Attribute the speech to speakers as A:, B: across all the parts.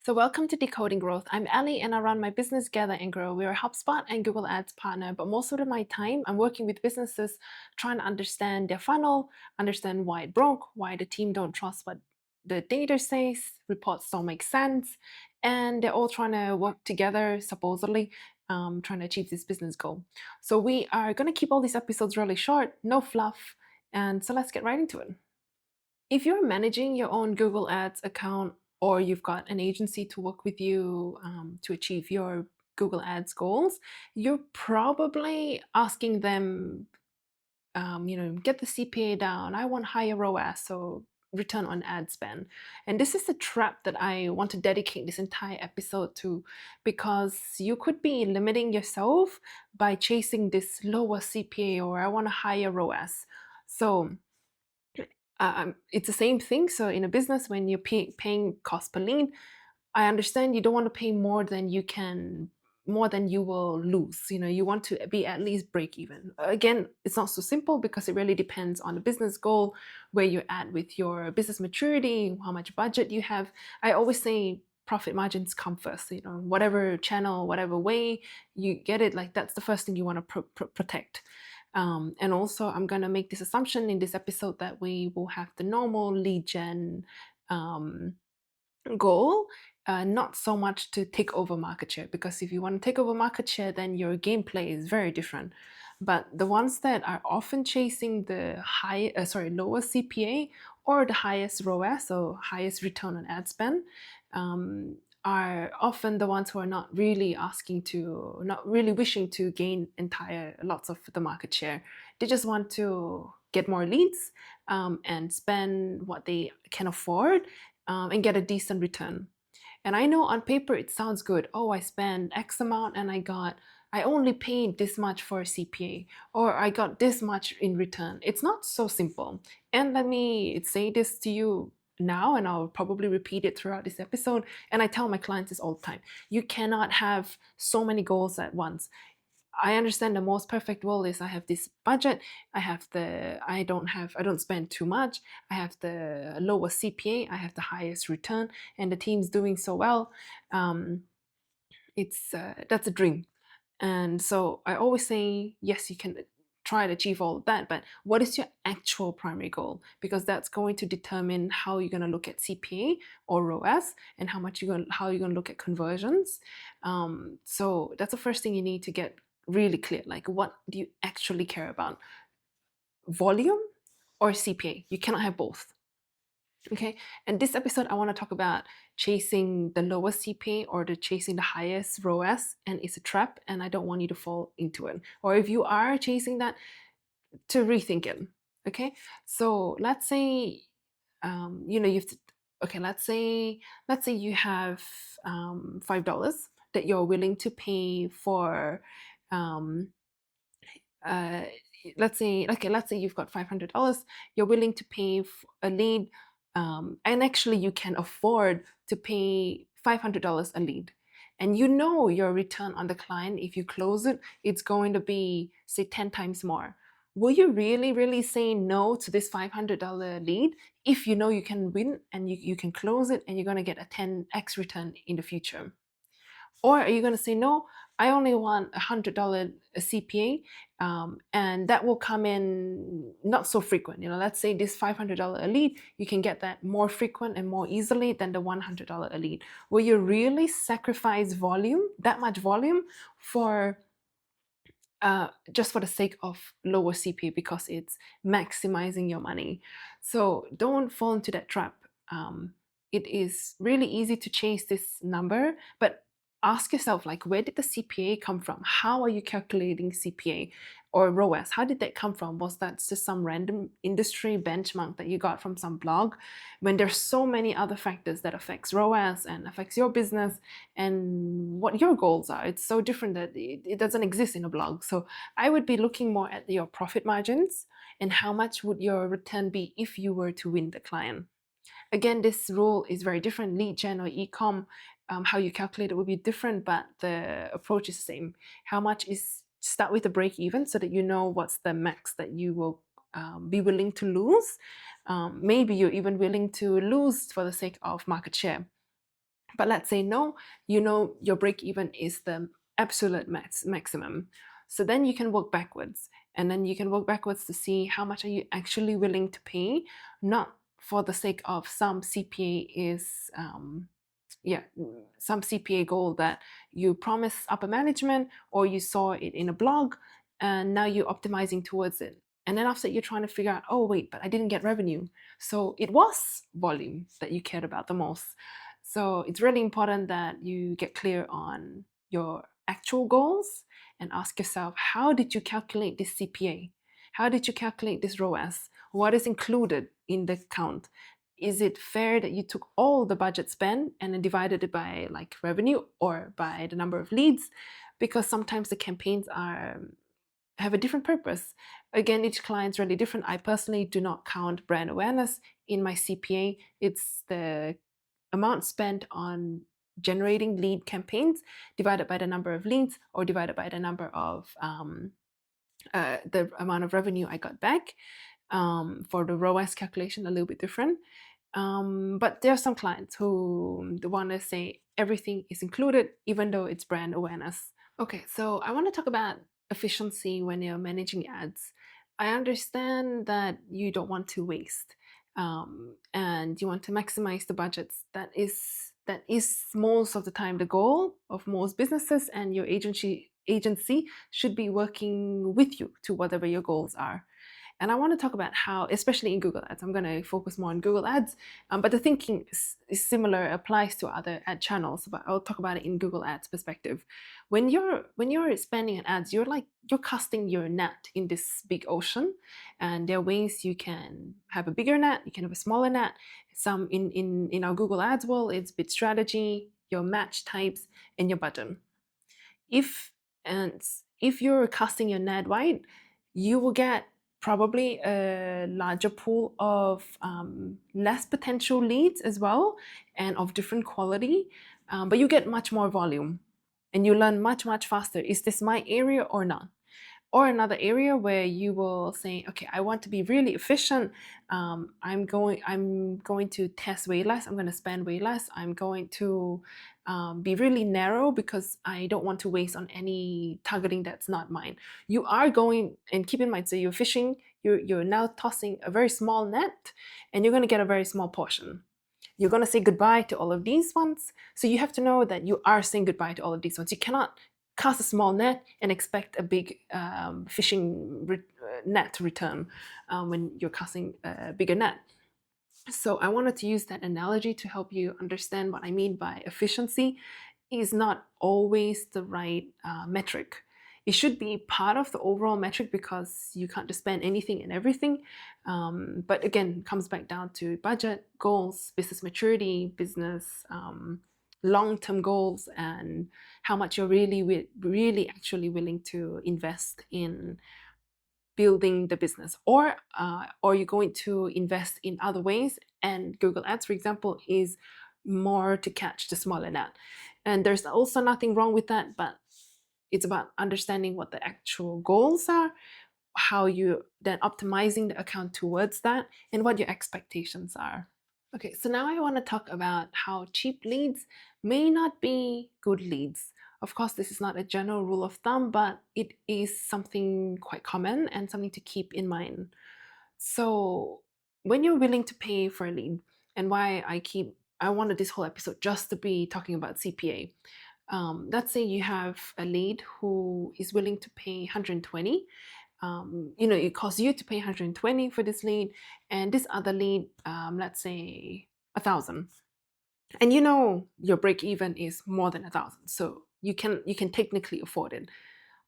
A: So welcome to Decoding Growth. I'm Ali and I run my business Gather and Grow. We're a HubSpot and Google Ads partner, but most of my time I'm working with businesses trying to understand their funnel, understand why it broke, why the team don't trust what the data says, reports don't make sense, and they're all trying to work together, supposedly, trying to achieve this business goal. So we are going to keep all these episodes really short, no fluff, and so let's get right into it. If you're managing your own Google Ads account or you've got an agency to work with you to achieve your Google Ads goals, you're probably asking them, get the CPA down. I want higher ROAS, so return on ad spend. And this is a trap that I want to dedicate this entire episode to because you could be limiting yourself by chasing this lower CPA or I want a higher ROAS. So it's the same thing. So in a business, when you're paying cost per lead, I understand you don't want to pay more than you will lose. You want to be at least break even. Again, it's not so simple because it really depends on the business goal, where you're at with your business maturity, how much budget you have. I always say profit margins come first. Whatever channel, whatever way you get it, like that's the first thing you want to protect. And also, I'm going to make this assumption in this episode that we will have the normal lead gen goal, not so much to take over market share, because if you want to take over market share, then your gameplay is very different. But the ones that are often chasing the lower CPA or the highest ROAS, so highest return on ad spend, are often the ones who are not really wishing to gain lots of the market share. They just want to get more leads and spend what they can afford and get a decent return. And I know on paper it sounds good. Oh, I spent X amount and I only paid this much for a CPA, or I got this much in return. It's not so simple. And let me say this to you now, and I'll probably repeat it throughout this episode. And I tell my clients this all the time. You cannot have so many goals at once. I understand the most perfect world is I have this budget, I don't spend too much, I have the lowest CPA, I have the highest return, and the team's doing so well. It's That's a dream. And so I always say, yes, you can try to achieve all of that, but what is your actual primary goal? Because that's going to determine how you're going to look at CPA or ROAS and how you're going to look at conversions. So that's the first thing you need to get really clear. Like, what do you actually care about? Volume or CPA? You cannot have both. Okay, and this episode I want to talk about chasing the lowest CPA or chasing the highest ROAS, and it's a trap, and I don't want you to fall into it. Or if you are chasing that, to rethink it. Okay, so let's say you've okay, let's say you have $5 that you're willing to pay for um, uh, let's say you've got $500 you're willing to pay a lead, and actually you can afford to pay $500 a lead, and your return on the client, if you close it, it's going to be, say, 10 times more. Will you really say no to this $500 lead if you know you can win and you can close it and you're going to get a 10x return in the future? Or are you going to say, no, I only want $100 CPA, and that will come in not so frequent. Let's say this $500 a lead, you can get that more frequent and more easily than the $100 a lead. Will you really sacrifice volume, that much volume, for just for the sake of lower CPA because it's maximizing your money? So don't fall into that trap. It is really easy to chase this number, but ask yourself, like, where did the CPA come from? How are you calculating CPA or ROAS? How did that come from? Was that just some random industry benchmark that you got from some blog? When there's so many other factors that affects ROAS and affects your business and what your goals are, it's so different that it doesn't exist in a blog. So I would be looking more at your profit margins and how much would your return be if you were to win the client. Again, this rule is very different. Lead gen or e-com, how you calculate it will be different, but the approach is the same. How much is, start with the break even so that you know what's the max that you will be willing to lose. Maybe you're even willing to lose for the sake of market share. But let's say no, your break even is the absolute maximum. So then you can work backwards, and then you can work backwards to see how much are you actually willing to pay, not for the sake of some CPA is yeah, some CPA goal that you promise upper management or you saw it in a blog and now you're optimizing towards it. And then after you're trying to figure out, oh wait, but I didn't get revenue. So it was volume that you cared about the most. So it's really important that you get clear on your actual goals and ask yourself, how did you calculate this CPA? How did you calculate this ROAS? What is included in the count? Is it fair that you took all the budget spent and then divided it by like revenue or by the number of leads? Because sometimes the campaigns have a different purpose. Again, each client's really different. I personally do not count brand awareness in my CPA. It's the amount spent on generating lead campaigns divided by the number of leads or divided by the number of the amount of revenue I got back. For the ROAS calculation, a little bit different. But there are some clients who want to say everything is included, even though it's brand awareness. Okay, so I want to talk about efficiency when you're managing ads. I understand that you don't want to waste, and you want to maximize the budgets. That is most of the time the goal of most businesses, and your agency should be working with you to whatever your goals are. And I want to talk about how, especially in Google Ads, I'm going to focus more on Google Ads, but the thinking is similar, applies to other ad channels. But I'll talk about it in Google Ads perspective. When you're spending on ads, you're casting your net in this big ocean, and there are ways you can have a bigger net, you can have a smaller net. Some in our Google Ads world, it's bid strategy, your match types, and your button. If and if you're casting your net wide, you will get probably a larger pool of less potential leads as well and of different quality, but you get much more volume and you learn much faster. Is this my area or not? Or another area where you will say, okay, I want to be really efficient. I'm going to test way less. I'm going to spend way less. I'm going to be really narrow because I don't want to waste on any targeting that's not mine. You are going, and keep in mind, so you're fishing. You're now tossing a very small net, and you're going to get a very small portion. You're going to say goodbye to all of these ones. So you have to know that you are saying goodbye to all of these ones. You cannot cast a small net and expect a big fishing net return when you're casting a bigger net. So I wanted to use that analogy to help you understand what I mean by efficiency is not always the right metric. It should be part of the overall metric because you can't just spend anything and everything. But again, comes back down to budget, goals, business maturity, business long-term goals, and how much you're really actually willing to invest in building the business, or you're going to invest in other ways. And Google Ads, for example, is more to catch the smaller net. And there's also nothing wrong with that, but it's about understanding what the actual goals are, how you then optimizing the account towards that, and what your expectations are. Okay, so now I want to talk about how cheap leads may not be good leads. Of course, this is not a general rule of thumb, but it is something quite common and something to keep in mind. So, when you're willing to pay for a lead, and why I wanted this whole episode just to be talking about CPA. Let's say you have a lead who is willing to pay 120. It costs you to pay 120 for this lead, and this other lead, let's say 1,000, and your break even is more than 1,000, so you can technically afford it.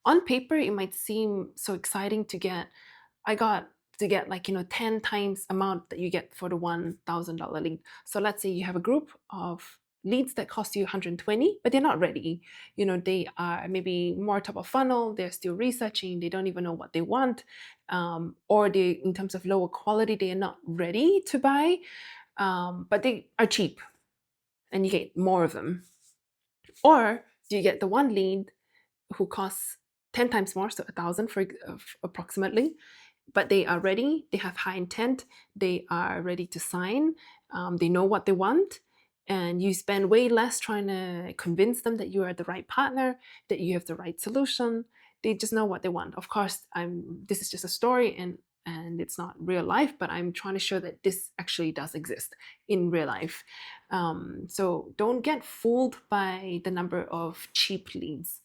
A: On paper, it might seem so exciting to get. I got to get 10 times amount that you get for the $1,000 lead. So let's say you have a group of leads that cost you 120, but they're not ready. They are maybe more top of funnel. They're still researching. They don't even know what they want, or they, in terms of lower quality, they are not ready to buy, but they are cheap, and you get more of them. Or do you get the one lead who costs 10 times more, so 1,000 for approximately, but they are ready, they have high intent, they are ready to sign, they know what they want, and you spend way less trying to convince them that you are the right partner, that you have the right solution. They just know what they want. Of course, this is just a story, and it's not real life, but I'm trying to show that this actually does exist in real life. So don't get fooled by the number of cheap leads.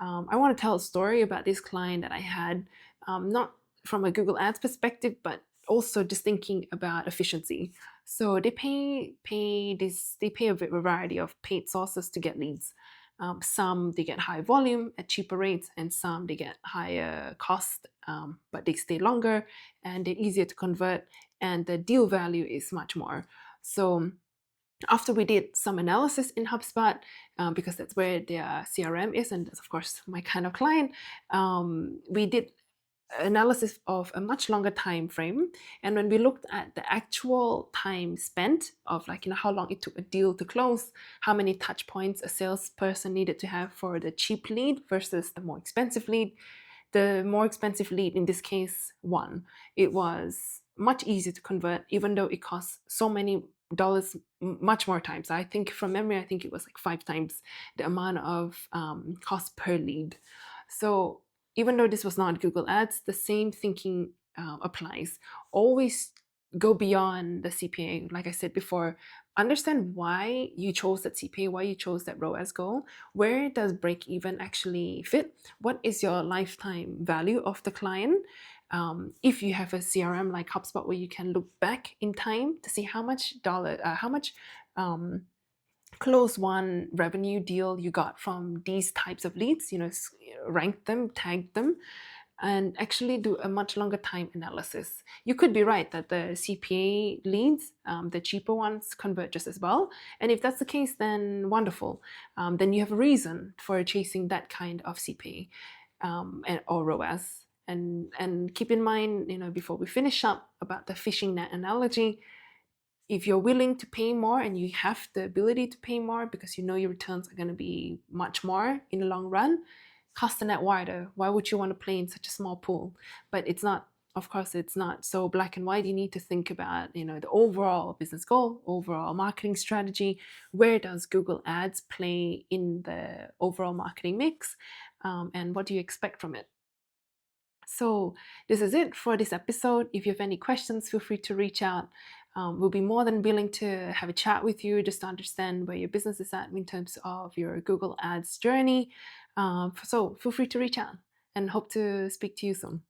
A: I want to tell a story about this client that I had, not from a Google Ads perspective, but also just thinking about efficiency. So they pay a variety of paid sources to get leads. Some they get high volume at cheaper rates, and some they get higher cost, but they stay longer and they're easier to convert, and the deal value is much more. So after we did some analysis in HubSpot, because that's where their CRM is, and that's of course my kind of client, we did analysis of a much longer time frame. And when we looked at the actual time spent of, like, how long it took a deal to close, how many touch points a salesperson needed to have for the cheap lead versus the more expensive lead, the more expensive lead in this case won. It was much easier to convert, even though it costs so many dollars, much more times. I think from memory, I think it was like 5 times the amount of cost per lead. So even though this was not Google Ads, the same thinking applies. Always go beyond the CPA. Like I said before, understand why you chose that CPA, why you chose that ROAS goal. Where does break even actually fit? What is your lifetime value of the client? If you have a CRM like HubSpot, where you can look back in time to see how much close one revenue deal you got from these types of leads, rank them, tag them, and actually do a much longer time analysis. You could be right that the CPA leads, the cheaper ones, convert just as well. And if that's the case, then wonderful. Then you have a reason for chasing that kind of CPA or ROAS. And keep in mind, before we finish up, about the fishing net analogy. If you're willing to pay more and you have the ability to pay more because you know your returns are going to be much more in the long run, cast the net wider. Why would you want to play in such a small pool? But it's not, of course, it's not so black and white. You need to think about, the overall business goal, overall marketing strategy. Where does Google Ads play in the overall marketing mix? And what do you expect from it? So this is it for this episode. If you have any questions, feel free to reach out. We'll be more than willing to have a chat with you just to understand where your business is at in terms of your Google Ads journey. So feel free to reach out, and hope to speak to you soon.